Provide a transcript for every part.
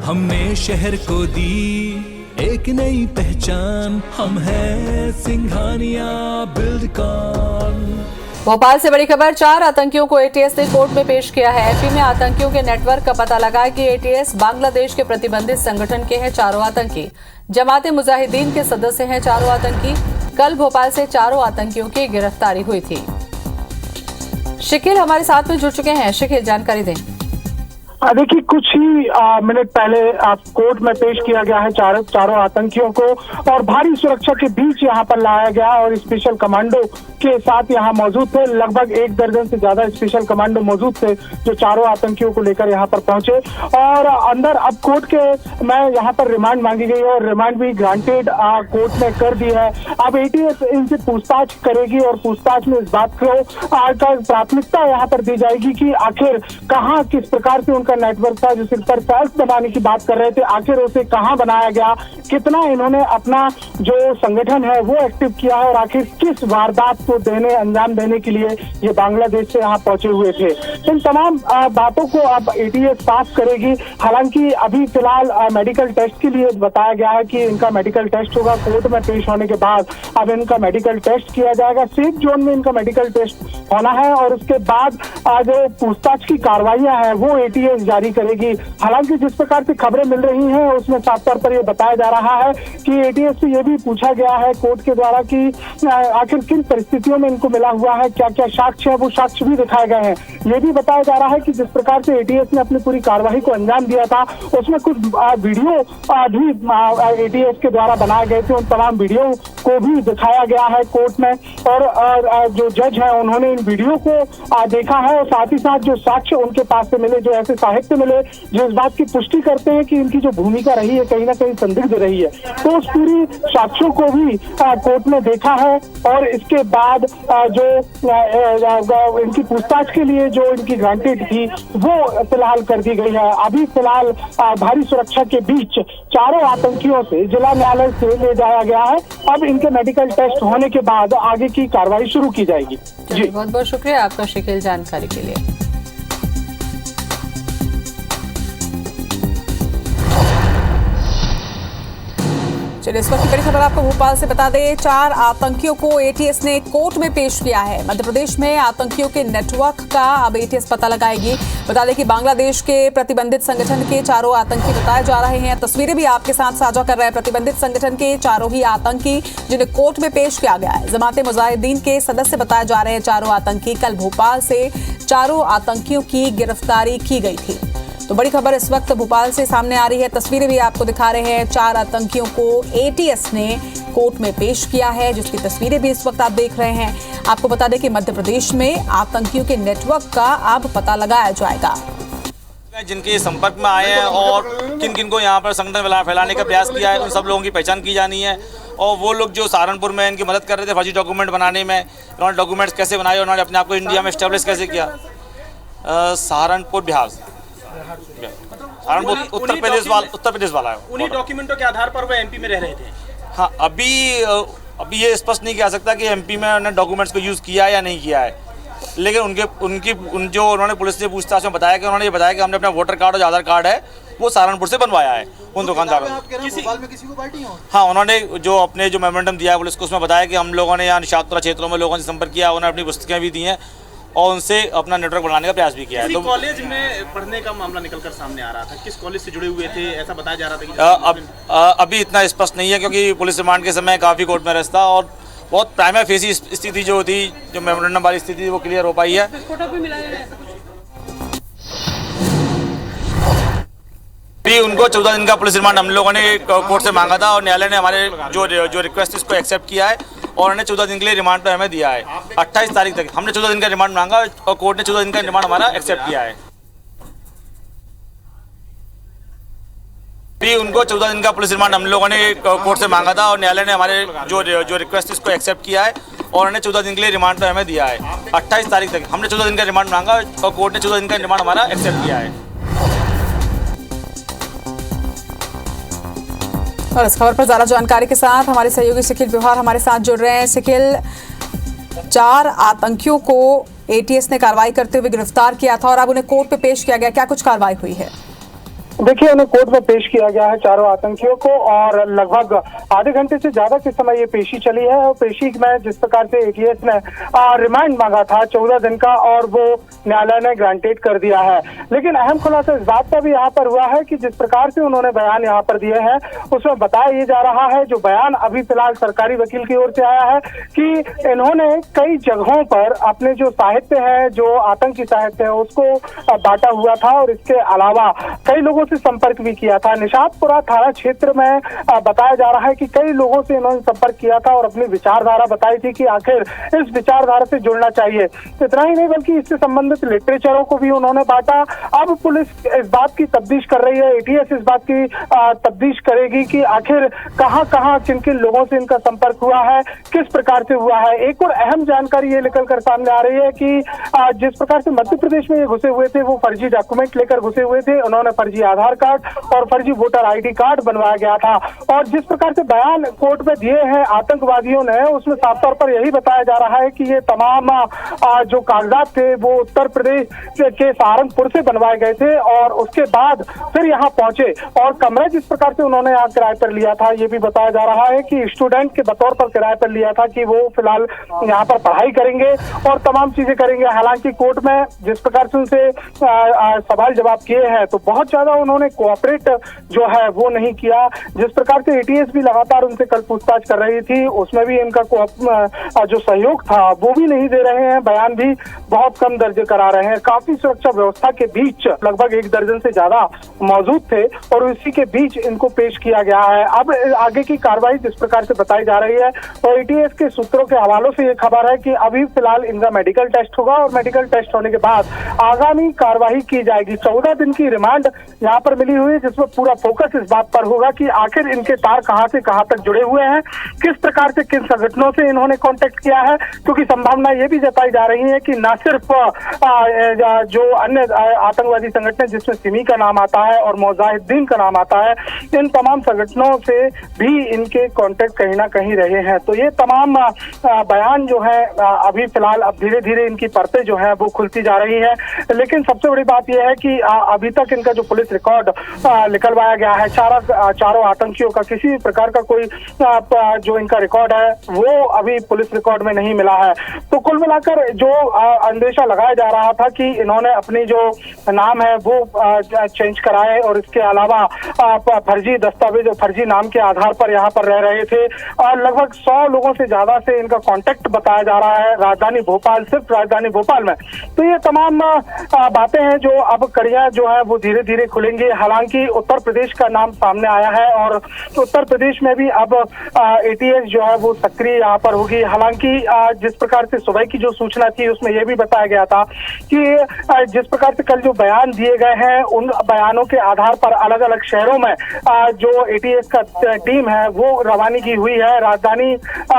हमने शहर को दी एक नई पहचान, हम हैं सिंघानिया बिल्डकॉन। भोपाल से बड़ी खबर, 4 आतंकियों को एटीएस ने कोर्ट में पेश किया है। एपी में आतंकियों के नेटवर्क का पता लगा कि एटीएस बांग्लादेश के प्रतिबंधित संगठन के हैं चारों आतंकी। जमाते मुजाहिदीन के सदस्य हैं चारों आतंकी। कल भोपाल से चारों आतंकियों की गिरफ्तारी हुई थी। शकील हमारे साथ में जुड़ चुके हैं। शकील, जानकारी दें। देखिए, कुछ ही मिनट पहले कोर्ट में पेश किया गया है चारों आतंकियों को, और भारी सुरक्षा के बीच यहाँ पर लाया गया और स्पेशल कमांडो के साथ यहाँ मौजूद थे। लगभग 1 दर्जन से ज्यादा स्पेशल कमांडो मौजूद थे जो चारों आतंकियों को लेकर यहाँ पर पहुंचे। और अंदर अब कोर्ट के में यहाँ पर रिमांड मांगी गई है और रिमांड भी ग्रांटेड कोर्ट ने कर दी है। अब एटीएस इनसे पूछताछ करेगी और पूछताछ में इस बात को प्राथमिकता यहाँ पर दी जाएगी कि आखिर कहाँ किस प्रकार से उनका नेटवर्क था, जो सिर पर सेल्स बनाने की बात कर रहे थे, आखिर उसे कहाँ बनाया गया, कितना इन्होंने अपना जो संगठन है वो एक्टिव किया है और आखिर किस वारदात को अंजाम देने के लिए ये बांग्लादेश से यहाँ पहुंचे हुए थे। इन तमाम बातों को अब एटीएस साफ करेगी। हालांकि अभी फिलहाल मेडिकल टेस्ट के लिए बताया गया है कि इनका मेडिकल टेस्ट होगा। कोर्ट में पेश होने के बाद अब इनका मेडिकल टेस्ट किया जाएगा। सेफ जोन में इनका मेडिकल टेस्ट होना है और उसके बाद जो पूछताछ की कार्रवाइयां हैं वो एटीएस जारी करेगी। हालांकि जिस प्रकार से खबरें मिल रही हैं उसमें साफ तौर पर यह बताया जा रहा है कि एटीएस से यह भी पूछा गया है कोर्ट के द्वारा कि आखिर किन परिस्थितियों में इनको मिला हुआ है, क्या क्या साक्ष्य है, वो साक्ष्य भी दिखाए गए हैं। ये भी बताया जा रहा है कि जिस प्रकार से एटीएस ने अपनी पूरी कार्यवाही को अंजाम दिया था उसमें कुछ वीडियो भी एटीएस के द्वारा बनाए गए थे। उन तमाम वीडियो को भी दिखाया गया है कोर्ट में और जो जज है उन्होंने इन वीडियो को देखा है और साथ ही साथ जो साक्ष्य उनके पास से मिले, जो ऐसे साहित्य मिले जो इस बात की पुष्टि करते हैं कि इनकी जो भूमिका रही है कहीं ना कहीं संदिग्ध रही है, तो उस पूरी साक्ष्यों को भी कोर्ट ने देखा है। और इसके बाद जो इनकी पूछताछ के लिए जो इनकी ग्रांटेड थी वो फिलहाल कर दी गई है। अभी फिलहाल भारी सुरक्षा के बीच चारों आतंकियों से जिला न्यायालय से ले जाया गया है। अब इनके मेडिकल टेस्ट होने के बाद आगे की कार्रवाई शुरू की जाएगी। जी, बहुत बहुत शुक्रिया आपका शकील जानकारी के लिए। चलिए, इस वक्त की बड़ी खबर आपको भोपाल से बता दें, 4 आतंकियों को एटीएस ने कोर्ट में पेश किया है। मध्य प्रदेश में आतंकियों के नेटवर्क का अब एटीएस पता लगाएगी। बता दें कि बांग्लादेश के प्रतिबंधित संगठन के चारों आतंकी बताए जा रहे हैं। तस्वीरें भी आपके साथ साझा कर रहे हैं। प्रतिबंधित संगठन के चारों ही आतंकी जिन्हें कोर्ट में पेश किया गया है। जमाते मुजाहिदीन के सदस्य बताए जा रहे हैं चारों आतंकी। कल भोपाल से चारों आतंकियों की गिरफ्तारी की गई थी। तो बड़ी खबर इस वक्त भोपाल से सामने आ रही है। तस्वीरें भी आपको दिखा रहे हैं। 4 आतंकियों को एटीएस ने कोर्ट में पेश किया है, जिसकी तस्वीरें भी इस वक्त आप देख रहे हैं। आपको बता दें कि मध्य प्रदेश में आतंकियों के नेटवर्क का अब पता लगाया जाएगा। जिनके संपर्क में आए हैं और किन किन को यहाँ पर संगठन फैलाने का प्रयास किया है, उन सब लोगों की पहचान की जानी है। और वो लोग जो सहारनपुर में इनकी मदद कर रहे थे फर्जी डॉक्यूमेंट बनाने में, उन्होंने डॉक्यूमेंट्स कैसे बनाए, उन्होंने अपने आप को इंडिया में स्टेब्लिश कैसे किया। सहारनपुर बिहार, सहारनपुर उत्तर प्रदेश वाला है। उन्हीं डॉक्यूमेंटों के आधार पर वो एमपी में रह रहे थे। हाँ, अभी ये स्पष्ट नहीं किया सकता कि एमपी में उन्होंने डॉक्यूमेंट्स को यूज़ किया है या नहीं किया है, लेकिन उन्होंने पुलिस से पूछताछ में बताया कि उन्होंने ये बताया कि हमने अपना वोटर कार्ड और आधार कार्ड है वो सहारनपुर से बनवाया है उन दुकानदारों ने। हाँ, उन्होंने जो अपने जो मेमोरेंडम दिया है पुलिस को उसमें बताया कि हम लोगों ने यहाँ निशातपुरा क्षेत्रों में लोगों से संपर्क किया, उन्होंने अपनी पुस्तकें भी दी हैं और उनसे अपना नेटवर्क बनाने का प्रयास भी किया है। तो कॉलेज में पढ़ने का मामला निकलकर सामने आ रहा था, किस कॉलेज से जुड़े हुए थे ऐसा बताया जा रहा था कि अभी इतना स्पष्ट नहीं है क्योंकि पुलिस रिमांड के समय काफ़ी कोर्ट में रहता और बहुत प्राइमा फेसी स्थिति जो थी, जो मेमोरेंडम वाली स्थिति थी वो क्लियर हो पाई है। अभी उनको 14 दिन का पुलिस रिमांड हम लोगों ने कोर्ट से मांगा था और न्यायालय ने हमारे जो रिक्वेस्ट इसको एक्सेप्ट किया है और उन्होंने 14 दिन के लिए रिमांड पर हमें दिया है। 28 तारीख तक हमने 14 दिन का रिमांड मांगा और कोर्ट ने 14 दिन का रिमांड हमारा एक्सेप्ट किया है। अभी उनको 14 दिन का पुलिस रिमांड हम लोगों ने कोर्ट से मांगा था और न्यायालय ने हमारे जो रिक्वेस्ट इसको एक्सेप्ट किया है और उन्होंने 14 दिन के लिए रिमांड पर हमें दिया है। 28 तारीख तक हमने 14 दिन का रिमांड मांगा और कोर्ट ने 14 दिन का रिमांड हमारा एक्सेप्ट किया है। और इस खबर पर ज्यादा जानकारी के साथ हमारे सहयोगी शकील बिहार हमारे साथ जुड़ रहे हैं। शकील, 4 आतंकियों को एटीएस ने कार्रवाई करते हुए गिरफ्तार किया था और अब उन्हें कोर्ट पे पेश किया गया, क्या कुछ कार्रवाई हुई है? देखिए, उन्हें कोर्ट में पेश किया गया है चारों आतंकियों को और लगभग आधे घंटे से ज्यादा के समय ये पेशी चली है। और पेशी में जिस प्रकार से एटीएस ने रिमांड मांगा था 14 दिन का और वो न्यायालय ने ग्रांटेड कर दिया है। लेकिन अहम खुलासा इस बात का भी यहाँ पर हुआ है कि जिस प्रकार से उन्होंने बयान यहाँ पर दिए हैं उसमें बताया ये जा रहा है, जो बयान अभी फिलहाल सरकारी वकील की ओर से आया है, कि इन्होंने कई जगहों पर अपने जो साहित्य है, जो आतंकी साहित्य है, उसको बांटा हुआ था और इसके अलावा कई लोगों से संपर्क भी किया था। निशातपुरा थाना क्षेत्र में बताया जा रहा है कि कई लोगों से इन्होंने संपर्क किया था और अपनी विचारधारा बताई थी कि आखिर इस विचारधारा से जुड़ना चाहिए। इतना ही नहीं बल्कि इससे संबंधित लिटरेचरों को भी उन्होंने बांटा। अब पुलिस इस बात की तफ्तीश कर रही है, एटीएस इस बात की तफ्तीश करेगी कि आखिर कहां किन किन लोगों से इनका संपर्क हुआ है, किस प्रकार से हुआ है। एक और अहम जानकारी ये निकल कर सामने आ रही है कि जिस प्रकार से मध्य प्रदेश में ये घुसे हुए थे, वो फर्जी डॉक्यूमेंट लेकर घुसे हुए थे। उन्होंने फर्जी आधार कार्ड और फर्जी वोटर आईडी कार्ड बनवाया गया था। और जिस प्रकार से बयान कोर्ट में दिए हैं आतंकवादियों ने, उसमें साफ तौर पर यही बताया जा रहा है कि ये तमाम जो कागजात थे वो उत्तर प्रदेश के सहारनपुर से बनवाए गए थे और उसके बाद फिर यहाँ पहुंचे। और कमरा जिस प्रकार से उन्होंने यहाँ किराए पर लिया था, ये भी बताया जा रहा है कि स्टूडेंट के बतौर पर किराए पर लिया था कि वो फिलहाल यहाँ पर पढ़ाई करेंगे और तमाम चीजें करेंगे। हालांकि कोर्ट में जिस प्रकार से उनसे सवाल जवाब किए हैं तो बहुत ज्यादा उन्होंने कोऑपरेट जो है वो नहीं किया। जिस प्रकार से एटीएस भी लगातार उनसे कल पूछताछ कर रही थी, उसमें भी इनका जो सहयोग था वो भी नहीं दे रहे हैं, बयान भी बहुत कम दर्ज करा रहे हैं। काफी सुरक्षा व्यवस्था के बीच लगभग 1 दर्जन से ज्यादा मौजूद थे और उसी के बीच इनको पेश किया गया है। अब आगे की कार्रवाई जिस प्रकार से बताई जा रही है और एटीएस के सूत्रों के हवालों से ये खबर है कि अभी फिलहाल इनका मेडिकल टेस्ट होगा और मेडिकल टेस्ट होने के बाद आगामी कार्रवाई की जाएगी। 14 दिन की रिमांड यहाँ पर मिली हुई है, जिसमें पूरा फोकस इस बात पर होगा कि आखिर इनके तार कहां से कहां तक जुड़े हुए हैं, किस प्रकार से किन संगठनों से इन्होंने कांटेक्ट किया है। क्योंकि संभावना ये भी जताई जा रही है कि न सिर्फ जो अन्य आतंकवादी संगठन जिसमें सिमी का नाम आता है और मुजाहिदीन का नाम आता है, इन तमाम संगठनों से भी इनके कांटेक्ट कहीं ना कहीं रहे हैं। तो ये तमाम बयान जो है अभी फिलहाल अब धीरे धीरे इनकी परतें जो है वो खुलती जा रही है। लेकिन सबसे बड़ी बात यह है कि अभी तक इनका जो पुलिस रिकॉर्ड निकलवाया गया है, चारों आतंकियों का किसी भी प्रकार का कोई जो इनका रिकॉर्ड है वो अभी पुलिस रिकॉर्ड में नहीं मिला है। तो कुल मिलाकर जो अंदेशा लगाया जा रहा था कि इन्होंने अपनी जो नाम है वो चेंज कराए और इसके अलावा फर्जी दस्तावेज और फर्जी नाम के आधार पर यहाँ पर रह रहे थे और लगभग 100 लोगों से ज्यादा से इनका कांटेक्ट बताया जा रहा है राजधानी भोपाल, सिर्फ राजधानी भोपाल में। तो ये तमाम बातें हैं जो अब कड़ियां जो है वो धीरे धीरे खुलेंगी। हालांकि उत्तर प्रदेश का नाम सामने आया है और उत्तर प्रदेश में भी अब एटीएस जो है वो सक्रिय यहाँ पर होगी। हालांकि जिस प्रकार से सुबह की जो सूचना थी उसमें यह भी बताया गया था कि जिस प्रकार से कल जो बयान दिए गए हैं उन बयानों के आधार पर अलग अलग शहरों में जो एटीएस का टीम है वो रवानगी हुई है। राजधानी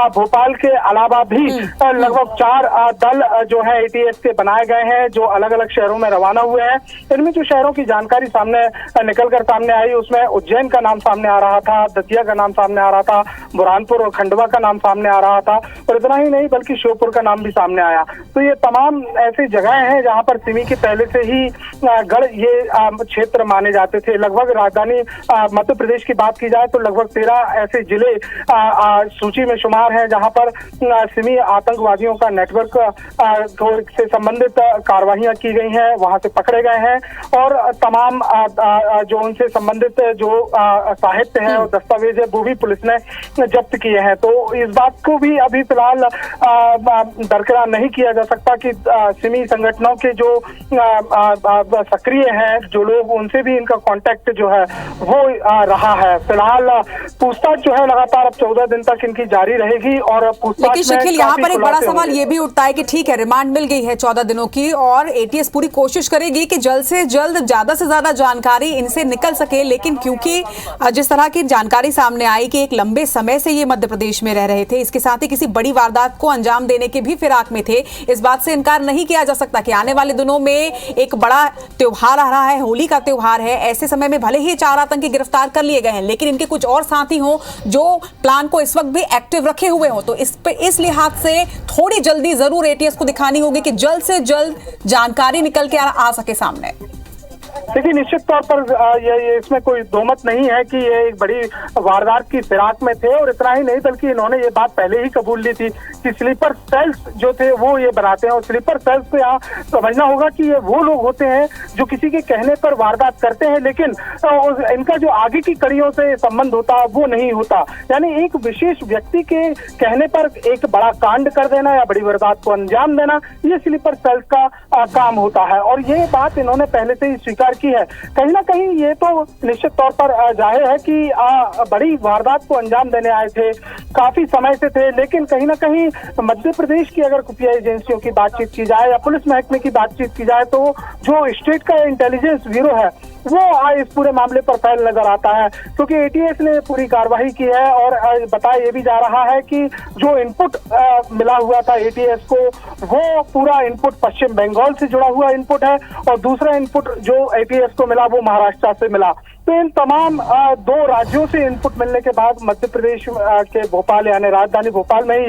भोपाल के अलावा भी लगभग 4 दल जो है एटीएस के बनाए गए हैं जो अलग अलग शहरों में रवाना हुए हैं। इनमें जो शहरों की जानकारी सामने निकलकर सामने आई उसमें उज्जैन का नाम सामने आ रहा था, दतिया का नाम सामने आ रहा था, बुरहानपुर और खंडवा का नाम सामने आ रहा था और इतना ही नहीं बल्कि श्योपुर का नाम भी सामने आया। तो ये तमाम ऐसी जगह हैं जहां पर सिमी के पहले से ही गढ़ ये क्षेत्र माने जाते थे। लगभग राजधानी मध्य प्रदेश की बात की जाए तो लगभग 13 ऐसे जिले सूची में शुमार हैं जहां पर सिमी आतंकवादियों का नेटवर्क से संबंधित कार्रवाइयां की गई हैं, वहां से पकड़े गए हैं और तमाम जो उनसे संबंधित जो साहित्य है और दस्तावेज है वो भी पुलिस ने जब्त किए हैं। तो इस बात को भी अभी फिलहाल दरकिरार नहीं किया जा सकता कि सिमी संगठनों के जो सक्रिय हैं जो लोग, उनसे भी इनका कांटेक्ट जो है वो रहा है। फिलहाल पूछताछ जो है लगातार अब 14 दिन तक इनकी जारी रहेगी और पूछताछ लेकिन शकील यहाँ पर एक बड़ा सवाल ये भी उठता है कि ठीक है रिमांड मिल गई है 14 दिनों की और एटीएस पूरी कोशिश करेगी कि जल्द से जल्द ज्यादा से ज्यादा जानकारी इनसे निकल सके, लेकिन क्योंकि जिस तरह की जानकारी सामने आई कि एक लंबे समय से ये मध्य प्रदेश में रह रहे थे, इसके साथ ही किसी बड़ी वारदात को अंजाम देने के भी फिराक में थे, इस बात से इनकार नहीं किया जा सकता कि आने वाले दिनों में एक बड़ा त्योहार आ रहा है, होली का त्योहार है। ऐसे समय में भले ही 4 आतंकी गिरफ्तार कर लिए गए हैं लेकिन इनके कुछ और साथी हों जो प्लान को इस वक्त भी एक्टिव रखे हुए हों, तो इस लिहाज से थोड़ी जल्दी जरूर एटीएस को दिखानी होगी कि जल्द से जल्द जानकारी निकल के आ सके सामने। देखिए, निश्चित तौर पर ये इसमें कोई दोमत नहीं है कि ये एक बड़ी वारदात की फिराक में थे। और इतना ही नहीं बल्कि इन्होंने ये बात पहले ही कबूल ली थी कि स्लीपर सेल्स जो थे वो ये बनाते हैं। और स्लीपर सेल्स को यहाँ समझना होगा कि ये वो लोग होते हैं जो किसी के कहने पर वारदात करते हैं, लेकिन इनका जो आगे की कड़ियों से संबंध होता वो नहीं होता। यानी एक विशेष व्यक्ति के कहने पर एक बड़ा कांड कर देना या बड़ी वारदात को अंजाम देना, ये स्लीपर सेल्स का काम होता है। और ये बात इन्होंने पहले से ही स्वीकार की है। कहीं ना कहीं ये तो निश्चित तौर पर जाहिर है कि बड़ी वारदात को अंजाम देने आए थे, काफी समय से थे। लेकिन कहीं ना कहीं मध्य प्रदेश की अगर खुफिया एजेंसियों की बातचीत की जाए या पुलिस महकमे की बातचीत की जाए तो जो स्टेट का इंटेलिजेंस ब्यूरो है वो इस पूरे मामले पर फैल नजर आता है, क्योंकि एटीएस ने पूरी कार्रवाई की है। और बताया ये भी जा रहा है कि जो इनपुट मिला हुआ था एटीएस को, वो पूरा इनपुट पश्चिम बंगाल से जुड़ा हुआ इनपुट है और दूसरा इनपुट जो एटीएस को मिला वो महाराष्ट्र से मिला। तो इन तमाम दो राज्यों से इनपुट मिलने के बाद मध्य प्रदेश के भोपाल यानी राजधानी भोपाल में ही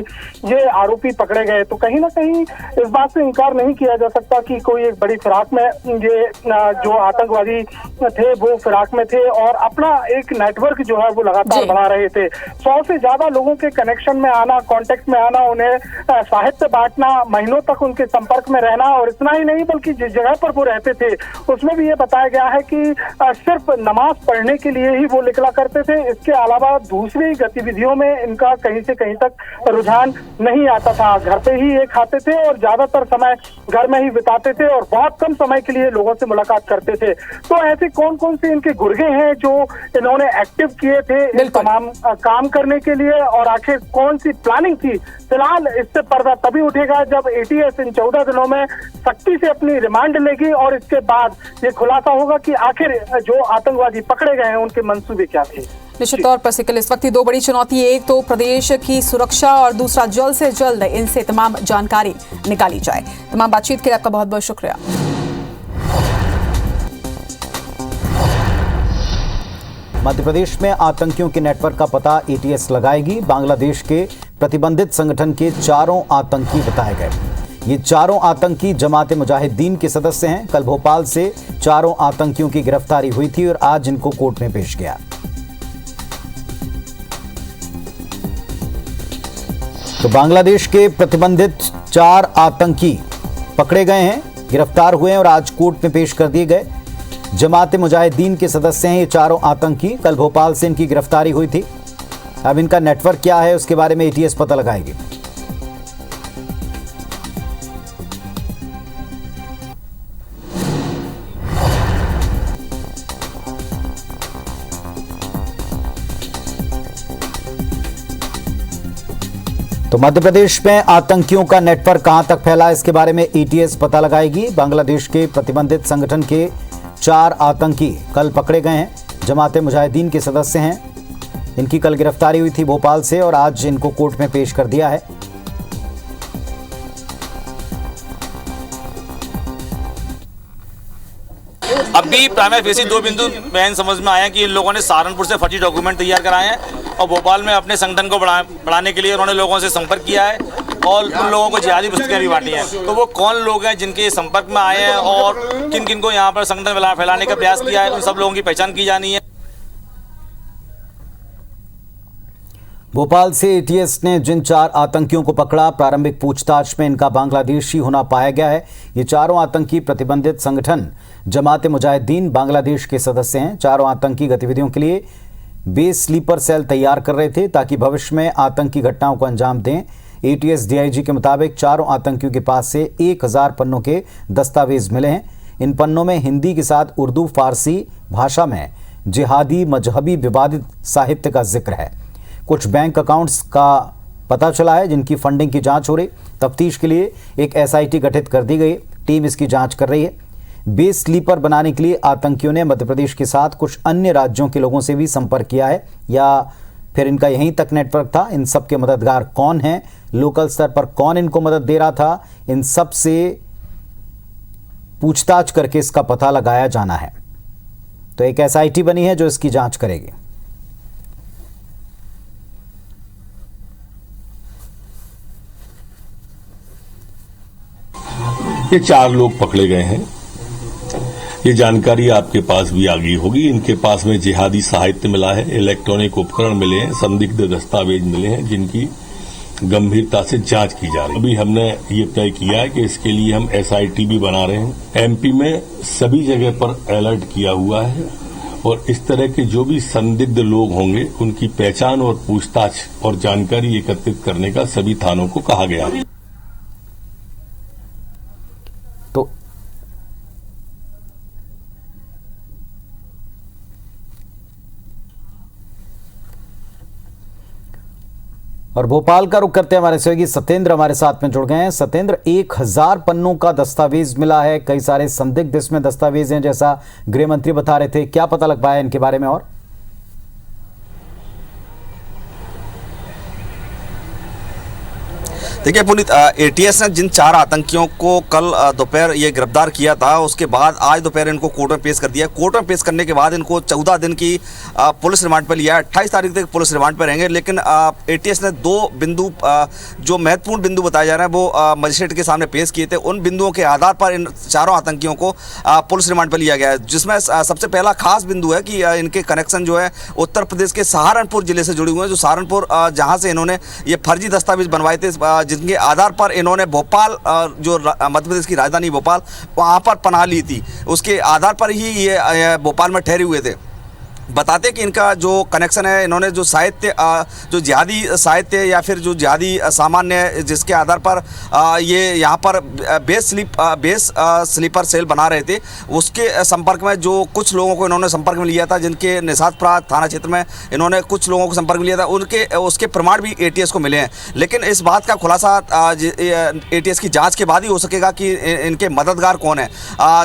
ये आरोपी पकड़े गए। तो कहीं ना कहीं इस बात से इनकार नहीं किया जा सकता कि कोई एक बड़ी फिराक में ये जो आतंकवादी थे वो फिराक में थे और अपना एक नेटवर्क जो है वो लगातार बढ़ा रहे थे। 100 से ज्यादा लोगों के कनेक्शन में आना, कांटेक्ट में आना, उन्हें साहित्य बांटना, महीनों तक उनके संपर्क में रहना। और इतना ही नहीं बल्कि जिस जगह पर वो रहते थे उसमें भी ये बताया गया है कि सिर्फ नमाज पढ़ने के लिए ही वो निकला करते थे। इसके अलावा दूसरी गतिविधियों में इनका कहीं से कहीं तक रुझान नहीं आता था। घर पे ही ये खाते थे और ज्यादातर समय घर में ही बिताते थे और बहुत कम समय के लिए लोगों से मुलाकात करते थे। तो ऐसे कौन कौन से इनके गुर्गे हैं जो इन्होंने एक्टिव किए थे इन तमाम काम करने के लिए, और आखिर कौन सी प्लानिंग थी, फिलहाल इससे पर्दा तभी उठेगा जब एटीएस इन 14 दिनों में सख्ती से अपनी रिमांड लेगी और इसके बाद ये खुलासा होगा कि आखिर जो आतंकवादी पकड़े गए हैं उनके मंसूबे क्या थे। निश्चित तौर पर सिकल इस वक्त दो बड़ी चुनौती, एक तो प्रदेश की सुरक्षा और दूसरा जल्द से जल्द इनसे तमाम जानकारी निकाली जाए। तमाम बातचीत के लिए आपका बहुत बहुत शुक्रिया। मध्य प्रदेश में आतंकियों के नेटवर्क का पता एटीएस लगाएगी। बांग्लादेश के प्रतिबंधित संगठन के 4 आतंकी बताए गए। ये 4 आतंकी जमात मुजाहिदीन के सदस्य हैं। कल भोपाल से 4 आतंकियों की गिरफ्तारी हुई थी और आज इनको कोर्ट में पेश किया। तो बांग्लादेश के प्रतिबंधित 4 आतंकी पकड़े गए हैं, गिरफ्तार हुए हैं और आज कोर्ट में पेश कर दिए गए। जमात मुजाहिदीन के सदस्य हैं ये 4 आतंकी। कल भोपाल से इनकी गिरफ्तारी हुई थी। अब इनका नेटवर्क क्या है उसके बारे में एटीएस पता लगाएगी। तो मध्य प्रदेश में आतंकियों का नेटवर्क कहां तक फैला है इसके बारे में एटीएस पता लगाएगी। बांग्लादेश के प्रतिबंधित संगठन के 4 आतंकी कल पकड़े गए हैं, जमात मुजाहिदीन के सदस्य हैं। इनकी कल गिरफ्तारी हुई थी भोपाल से और आज इनको कोर्ट में पेश कर दिया है। अभी प्राइमरी फेसी 2 बिंदु बहन समझ में आया कि इन लोगों ने सहारनपुर से फर्जी डॉक्यूमेंट तैयार कराए हैं और भोपाल में अपने संगठन को बढ़ाने के लिए उन्होंने लोगों से संपर्क किया है और उन लोगों को जिहादी पुस्तकें भी बांटी हैं। तो वो कौन लोग हैं जिनके संपर्क में आए हैं और किन किन को यहाँ पर संगठन फैलाने का प्रयास किया है, उन सब लोगों की पहचान की जानी है। भोपाल से एटीएस ने जिन 4 आतंकियों को पकड़ा, प्रारंभिक पूछताछ में इनका बांग्लादेशी होना पाया गया है। ये 4 आतंकी प्रतिबंधित संगठन जमात मुजाहिदीन बांग्लादेश के सदस्य हैं। 4 आतंकी गतिविधियों के लिए बेस स्लीपर सेल तैयार कर रहे थे ताकि भविष्य में आतंकी घटनाओं को अंजाम दें। एटीएस डीआईजी के मुताबिक 4 आतंकियों के पास से 1000 पन्नों के दस्तावेज मिले हैं। इन पन्नों में हिंदी के साथ उर्दू, फारसी भाषा में जिहादी मजहबी विवादित साहित्य का जिक्र है। कुछ बैंक अकाउंट्स का पता चला है जिनकी फंडिंग की जांच हो रही। तफ्तीश के लिए एक एसआईटी गठित कर दी गई, टीम इसकी जांच कर रही है। बेस स्लीपर बनाने के लिए आतंकियों ने मध्य प्रदेश के साथ कुछ अन्य राज्यों के लोगों से भी संपर्क किया है या फिर इनका यहीं तक नेटवर्क था। इन सब के मददगार कौन हैं, लोकल स्तर पर कौन इनको मदद दे रहा था, इन सब से पूछताछ करके इसका पता लगाया जाना है। तो एक एसआईटी बनी है जो इसकी जांच करेगी। ये 4 लोग पकड़े गए हैं ये जानकारी आपके पास भी आ गई होगी। इनके पास में जिहादी साहित्य मिला है, इलेक्ट्रॉनिक उपकरण मिले हैं, संदिग्ध दस्तावेज मिले हैं जिनकी गंभीरता से जांच की जा रही है। अभी हमने ये तय किया है कि इसके लिए हम SIT भी बना रहे हैं। MP में सभी जगह पर अलर्ट किया हुआ है और इस तरह के जो भी संदिग्ध लोग होंगे उनकी पहचान और पूछताछ और जानकारी एकत्रित करने का सभी थानों को कहा गया है। तो और भोपाल का रुख करते हैं, हमारे सहयोगी सत्येंद्र हमारे साथ में जुड़ गए हैं। सत्येंद्र, 1000 पन्नों का दस्तावेज मिला है, कई सारे संदिग्ध इसमें दस्तावेज हैं जैसा गृह मंत्री बता रहे थे, क्या पता लग पाया इनके बारे में? और देखिए पुनीत, ATS ने जिन 4 आतंकियों को कल दोपहर ये गिरफ्तार किया था, उसके बाद आज दोपहर इनको कोर्ट में पेश कर दिया। कोर्ट में पेश करने के बाद इनको 14 दिन की पुलिस रिमांड पर लिया है। 28 तारीख तक पुलिस रिमांड पर रहेंगे। लेकिन ATS ने 2 बिंदु जो महत्वपूर्ण बिंदु बताए जा रहे हैं वो मजिस्ट्रेट के सामने पेश किए थे। उन बिंदुओं के आधार पर इन 4 आतंकियों को पुलिस रिमांड पर लिया गया है, जिसमें सबसे पहला खास बिंदु है कि इनके कनेक्शन जो है उत्तर प्रदेश के सहारनपुर जिले से जुड़े हुए हैं। जो सहारनपुर जहाँ से इन्होंने ये फर्जी दस्तावेज बनवाए थे, जिनके आधार पर इन्होंने भोपाल, जो मध्य प्रदेश की राजधानी भोपाल, वहाँ पर पनाह ली थी, उसके आधार पर ही ये भोपाल में ठहरे हुए थे। बताते कि इनका जो कनेक्शन है, इन्होंने जो साहित्य, जो जिहादी साहित्य या फिर जो जिहादी सामान्य, जिसके आधार पर ये यहाँ पर बेस स्लीपर सेल बना रहे थे, उसके संपर्क में जो कुछ लोगों को इन्होंने संपर्क में लिया था, जिनके निशातपुरा थाना क्षेत्र में इन्होंने कुछ लोगों को संपर्क में लिया था, उसके प्रमाण भी ATS को मिले हैं। लेकिन इस बात का खुलासा ATS की जाँच के बाद ही हो सकेगा कि इनके मददगार कौन है।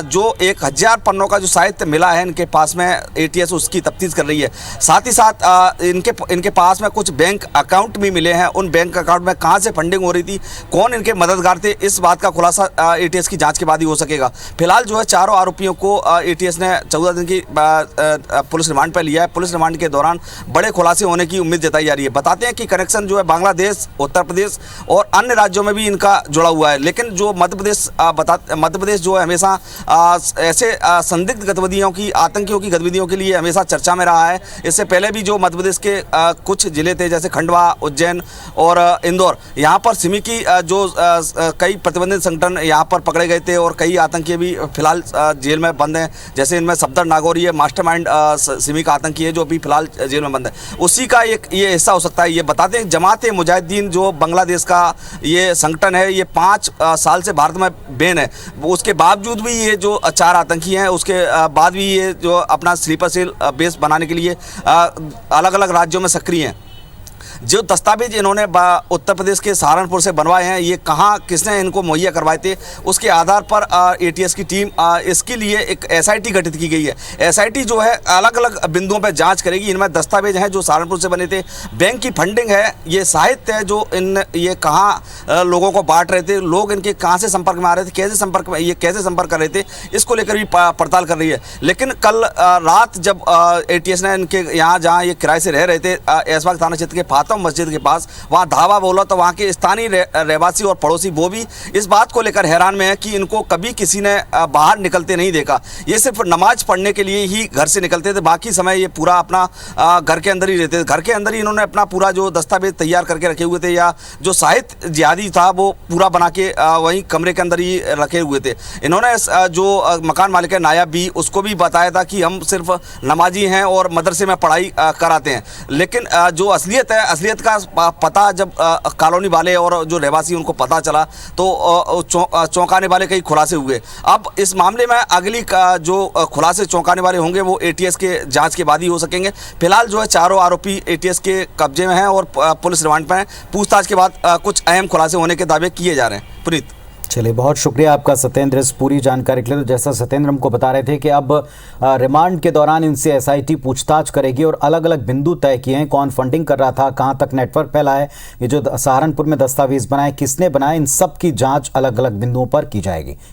जो 1000 पन्नों का जो साहित्य मिला है इनके पास में, ATS उसकी तफ्तीश कर रही है। साथ ही साथ इनके पास में कुछ बैंक अकाउंट भी मिले हैं। उन बैंक अकाउंट में कहां से फंडिंग हो रही थी, कौन इनके मददगार थे, इस बात का खुलासा ATS की जांच के बाद ही हो सकेगा। फिलहाल जो है 4 आरोपियों को ATS ने 14 दिन की पुलिस रिमांड पर लिया है। पुलिस रिमांड के दौरान बड़े खुलासे होने की उम्मीद जताई जा रही है। बताते हैं कि कनेक्शन जो है बांग्लादेश, उत्तर प्रदेश और अन्य राज्यों में भी इनका जुड़ा हुआ है। लेकिन जो मध्य प्रदेश जो है हमेशा ऐसे संदिग्ध गतिविधियों की, आतंकियों की गतिविधियों के लिए हमेशा चर्चा में रहा है। इससे पहले भी जो मध्य प्रदेश के कुछ जिले थे, जैसे खंडवा, उज्जैन और इंदौर, यहाँ पर सिमी की जो कई प्रतिबंधित संगठन यहाँ पर पकड़े गए थे और कई आतंकी भी फिलहाल जेल में बंद हैं। जैसे इनमें सफदर नागौरी है, मास्टरमाइंड सिमी का आतंकी है, जो अभी फिलहाल जेल में बंद है। उसी का ये हिस्सा हो सकता है। ये बताते हैं जमात मुजाहिदीन जो बांग्लादेश का ये संगठन है, ये 5 साल से भारत में बैन है। उसके बावजूद भी ये जो 4 आतंकी हैं, उसके बाद भी ये जो अपना स्लीपर सेल बेस बनाने के लिए अलग अलग राज्यों में सक्रिय हैं। जो दस्तावेज इन्होंने उत्तर प्रदेश के सहारनपुर से बनवाए हैं, ये कहाँ किसने इनको मुहैया करवाए थे, उसके आधार पर ATS की टीम इसके लिए एक SIT गठित की गई है। SIT जो है अलग अलग बिंदुओं पर जांच करेगी। इनमें दस्तावेज हैं जो सहारनपुर से बने थे, बैंक की फंडिंग है, ये साहित्य है जो ये कहाँ लोगों को बांट रहे थे, लोग इनके कहाँ से संपर्क में आ रहे थे, कैसे संपर्क कर रहे थे, इसको लेकर भी पड़ताल कर रही है। लेकिन कल रात जब ATS ने इनके यहाँ जहाँ ये किराए से रह रहे थे, ऐशबाग थाना क्षेत्र के मस्जिद के पास, वहां धावा बोला, तो वहां के स्थानीय रहवासी और पड़ोसी वो भी इस बात को लेकर हैरान में है कि इनको कभी किसी ने बाहर निकलते नहीं देखा। ये सिर्फ नमाज पढ़ने के लिए ही घर से निकलते थे, बाकी समय ये पूरा अपना घर के अंदर ही रहते थे। घर के अंदर ही इन्होंने अपना पूरा जो दस्तावेज तैयार करके रखे हुए थे, या जो साहित्य जिहादी था वो पूरा बना के वहीं कमरे के अंदर ही रखे हुए थे। इन्होंने जो मकान मालिक है नायाब भी, उसको भी बताया था कि हम सिर्फ नमाजी हैं और मदरसे में पढ़ाई कराते हैं। लेकिन जो असलियत है, असलियत का पता जब कॉलोनी वाले और जो रहवासी उनको पता चला तो चौंकाने वाले कई खुलासे हुए। अब इस मामले में अगली जो खुलासे चौंकाने वाले होंगे वो ATS के जांच के बाद ही हो सकेंगे। फिलहाल जो है 4 आरोपी ATS के कब्जे में हैं और पुलिस रिमांड पर हैं। पूछताछ के बाद कुछ अहम खुलासे होने के दावे किए जा रहे हैं। पुनीत, चलिए, बहुत शुक्रिया आपका सत्येंद्र इस पूरी जानकारी के लिए। तो जैसा सत्येंद्र हमको बता रहे थे कि अब रिमांड के दौरान इनसे SIT पूछताछ करेगी और अलग अलग बिंदु तय किए हैं, कौन फंडिंग कर रहा था, कहां तक नेटवर्क फैला है, ये जो सहारनपुर में दस्तावेज बनाए किसने बनाए, इन सब की जांच अलग अलग बिंदुओं पर की जाएगी।